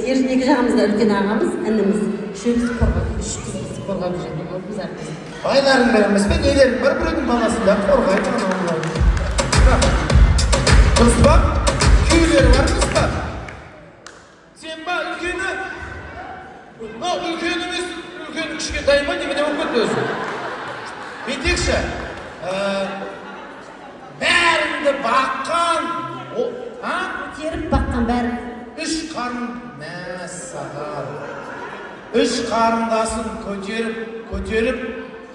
екі жағымызда үлкен ағамыз, ініміз, үшеуміз қорғап, үш қызымыз қорғап жүреді. Біз әркез. Байларың бар емес пе? Нелерің бір-бірінің баласында қорғайды аналар. Дұрыс па? Күйеулері бар емес па? Сен ба үлкені? Мынау үлкен емес, үлкен кішкентай ма немене болып кетті өзі? Бетекші, бәріңді баққан, Көтеріп баққан бәрі. үш қарын мәссаған. Үш қарындасын көтеріп,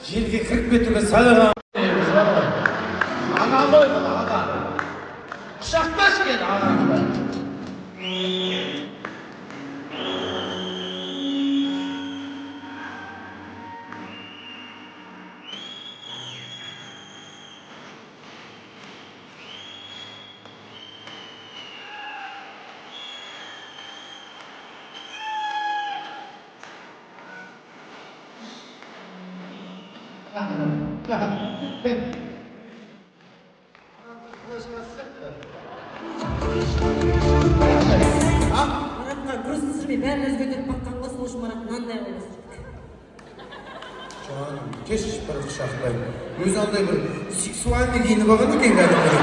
жерге кіріп кетуге салаға. Аға ғой бұл аға. Құшақташ кел ағаңды. Маратқа күрес түсірмей бәріміз көтеріп баққан қосын ұш Марат мынандай қылмыз. Жаным, кеш бір құшақтай. Өзі андай бір сексуальный киініп алған екен кәдімгі.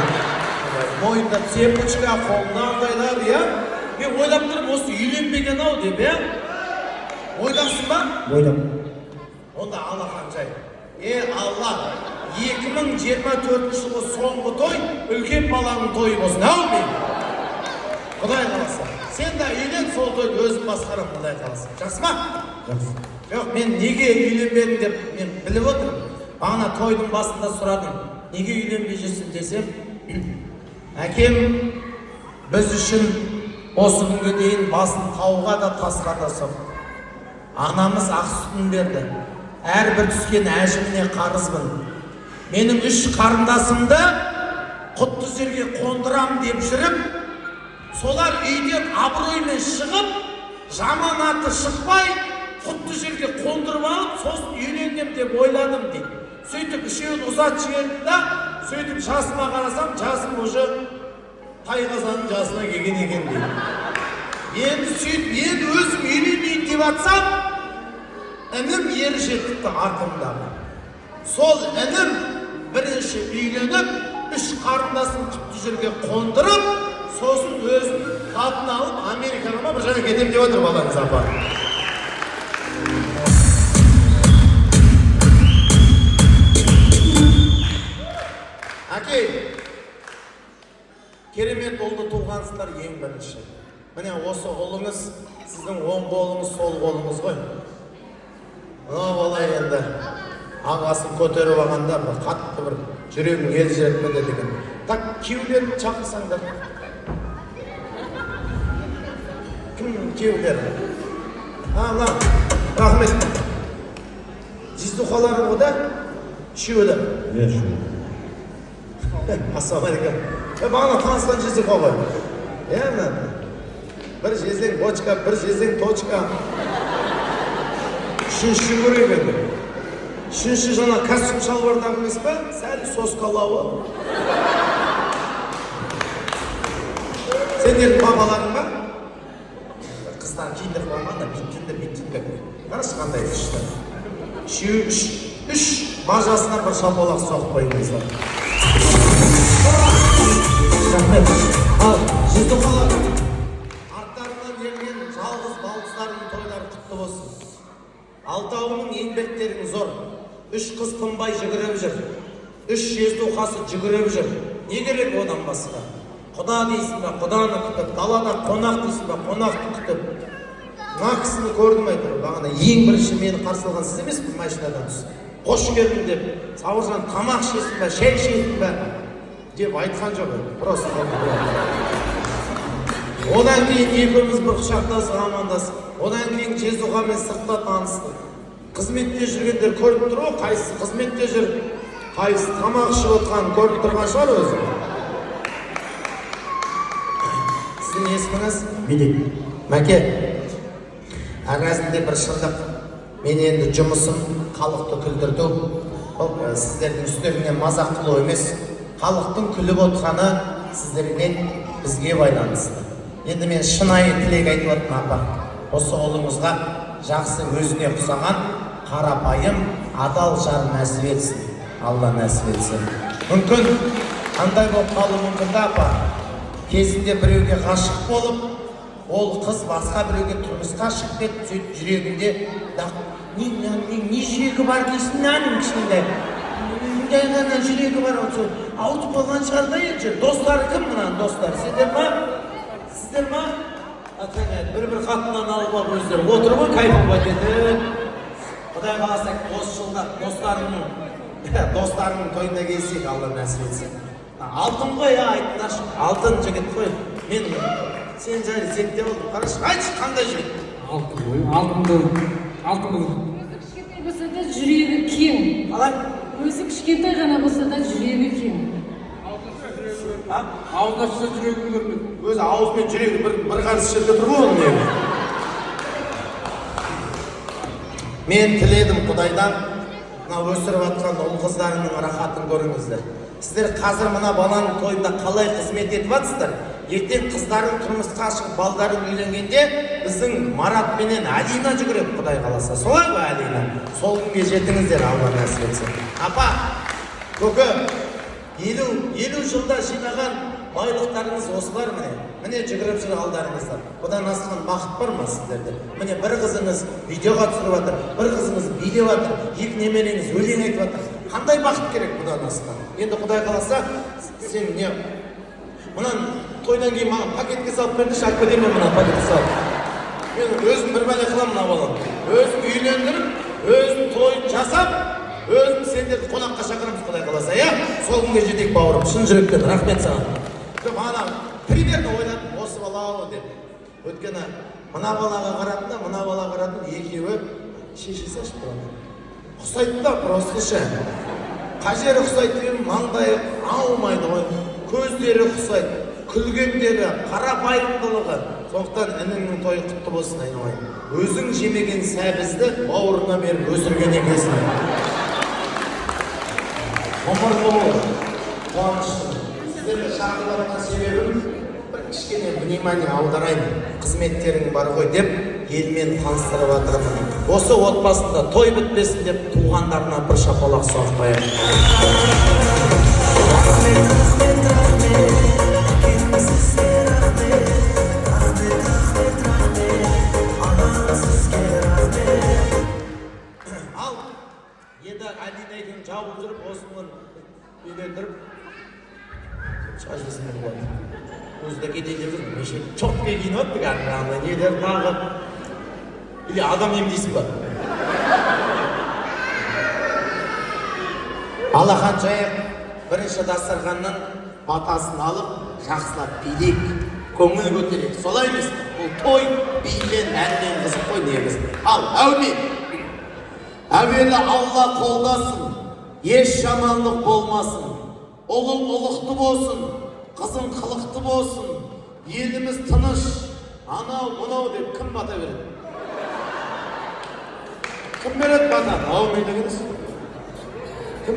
Мойында цепочка, қолына андайлар, иә? Мен ойлап тұрмын, осы үйленбеген ау деп, иә? Ойдақсың ба? Ойдам. Онда Аллахан жай. Алла, 2024 жылғы соңғы той, үлкен баланың тойы болсын, ау мен? Құдай қаласа. Сен де үйлен, сол тойды өзім басқарам, құдай қаласа. Жақсы ма? Жақсы. Жоқ, мен неге үйленбедім деп мен біліп отырмын. Ана тойдың басында сұрадым. Неге үйленбей жүрсің десем, әкем біз үшін осы күнге дейін басын тауға да тасқа да соқты. Анамыз ақ сүтін берді. Әрбір түскен әжіміне қарызбын. Менің үш қарындасымды құтты жерге қондырам деп жүріп, солар үйден абыроймен шығып, жаман аты шықпай, құтты жерге қондырып алып, сосын үйленем деп ойладым дейді. Сөйтіп үшеуін ұзат жіберді да, сөйтіп жасыма қарасам, жасым уже тайқазанның жасына келген екен дейді. Енді сөйтіп, енді өзім үйленейін деп атсам, інім ер жетіпті артымдағы. Сол інім бірінші үйленіп, үш қарындасын құтты жерге қондырып, сосын өзін қатын алып, Америкаға бір жағы кетем деп отыр балаңыз апа. Әке, керемет ұлды туғансыздар ең бірінші. Міне осы ұлыңыз, сіздің оң қолыңыз, сол қолыңыз ғой. Олай енді ағасын көтеріп алғанда қатты бір жүрегің елжіретпеді деген. Так, күйеулерін шақырсаңдар. Кім күйеулер? Рахмет. Жиздухалары ғой да? Үшеуі да? Иә, үшеуі. Ассалаумағалейкум. Бағана танысқан жиздуха ғой. Бір жезең бочка, бір жезең точка. Үшінші көрек енді. Үшінші жаңа костюм шалбардағы емес пе? Сәл соскалауы. Сендердің бабаларың ба? Қыздан кейіндік болмағанда биттінді. Қарашы қандай күшті. Үш мажасына бір шапалақ соғып қойыңыздар. Рахмет. Ал, жиздухалар. Арттарынан ерген жалғыз балдыздарының тойлары құтты болсын. Алтауының еңбектерің зор. Үш қыз тынбай жүгіріп жүр. Үш жиздухасы жүгіріп жүр. Не керек одан басқа? Құда дейсің бе, құданы күтіп, далада қонақ дейсің бе, қонақты күтіп. Мына кісіні көрдім айтыр, бағана ең бірінші мені қарсы алған сіз емес пе машинадан түсіп. Қош келдің деп, Сауыржан тамақ ішесің бе, шай ішесің бе деп айтқан жоқ. Просто одан кейін екеуміз бір құшақтасып амандасып, одан кейін жиздухамен сыртта таныстық. Қызметте жүргендер көріп тұр ғой, қайсысы қызметте жүр, қайсысы тамақ ішіп отқанын көріп тұрған шығар өзі. Сіздің есіміңіз? Медет. Мәке, арасында бір шындық. Мен енді жұмысым халықты күлдірту. Сіздердің үстеріңнен мазақ қылу емес. Халықтың күліп отқаны сіздермен бізге байланысты. Енді мен шынайы тілек айтып отырмын апа. Осы ұлыңызға жақсы өзіне ұқсаған, қарапайым, адал жар нәсіп етсін. Алла нәсіп етсін. Мүмкін андай болып қалуы мүмкін да апа. Кезінде біреуге ғашық болып, ол қыз басқа біреуге тұрмысқа шығып кетіп, сөйтіп жүрегінде не жүрегі бар дейсің, нәнің кішкентай. Мұндай ғана жүрегі бар, ауытып болған шығар да енді. Достары кім мұнан достар? Сіздер ма? Бір қатыннан алып алып өздері отыр ғой, кайфы етеді. Құдай қаласа осы жылда достарының тойына келсек, Алла нәсіп етсін. Алтын ғой, айтыңдаршы. Алтын жігіт қой. Мен сен жайлы зерттеп алдым. Қарашы, айтшы, қандай жігіт? Алтын ғой, алтын. Өзі кішкентай болса да жүрегі кең. Қалай? Өзі кішкентай ғана болса да жүрегі кең. Аузына шықса жүрегі көрмеді. Өзі ауыз мен жүрегі бір қарыс жерде тұр ғой оның ең. Мен тіледім Құдайдан, мына өсіріп атқан ұл қыздарының рахатын көріңіздер. Сіздер қазір мына баланың тойында қалай қызмет етіп атсыздар? Ертең қыздарын тұрмысқа шығып, балдарын үйленгенде біздің Марат менен Алина жүгіреді, Құдай қаласа. Солай ғой Алина? Сол күнге жетіңіздер, Алла нәсіп етсін. Апа, көке, 50 жылда жинаған байлықтарыңыз осылар міне. Міне жүгіріп жүр алдарыңыздар. Бұдан асқан бақыт бар ма сіздерде? Міне бір қызыңыз видеоға түсіріп жатыр, бір қызыңыз билеп жатыр, екі немереңіз өлең айтып жатыр. Қандай бақыт керек бұдан асқан? Енді Құдай қаласа, сен не? Мұнан тойдан кейін маған пакетке салып бердіші, алып кетемін мен мұнан пакетке салып. Мен өзім бір бәле қыламын мына балам. Өзім үйлендіріп, өзім тойын жасап, өзім сендерді қонаққа шақырамыз, Құдай қаласа, иә? Сол күнге жетейік бауырым, шын жүректен рахмет саған. Мана примерно ойладым, осы бала деп. Өйткені мына балаға қарадым да, мына балаға қарадым, екеуі шешесі ашып тұрады. Ұқсайды да, просто ше. Қай жері ұқсайды деймін, маңдайы аумайды ғой. Көздері ұқсайды, күлгендері, қарапайымдылығы. Сондықтан ініңнің тойы құтты болсын, айналайын. Өзің жемеген сәбізді бауырына беріп өсірген екенсің. Ғұмырлы бол, қуаныштымын. Сіздерді шақырған себебім бір кішкене внимание аударайын, қызметтерің бар ғой деп елмен таныстырып жатырмын. Осы отбасында той бітпесін деп туғандарына бір шапалақ соқпайық. Ал енді Алина екеуін жауып жүріп осының үйлендіріп шашысымен болады. Өзі де кетейін деп жүрмін. Меше чотке киініп өттік аңғағында. Недер тағы? Или адам емдейсің ба? Алахан жайық бірінші дастарханнан батасын алып, жақсылап билейік, көңіл көтерейік. Солай емес, бұл той бимен, әнмен қызық қой негізі. Ал, әумин! Әуелі Алла қолдасын, еш жамандық болмасын. Ұлың ұлықты болсын, қызың қылықты болсын, еліміз тыныш, анау, мұнау деп кім бата береді? Кім береді бата? Әумин дегеніз?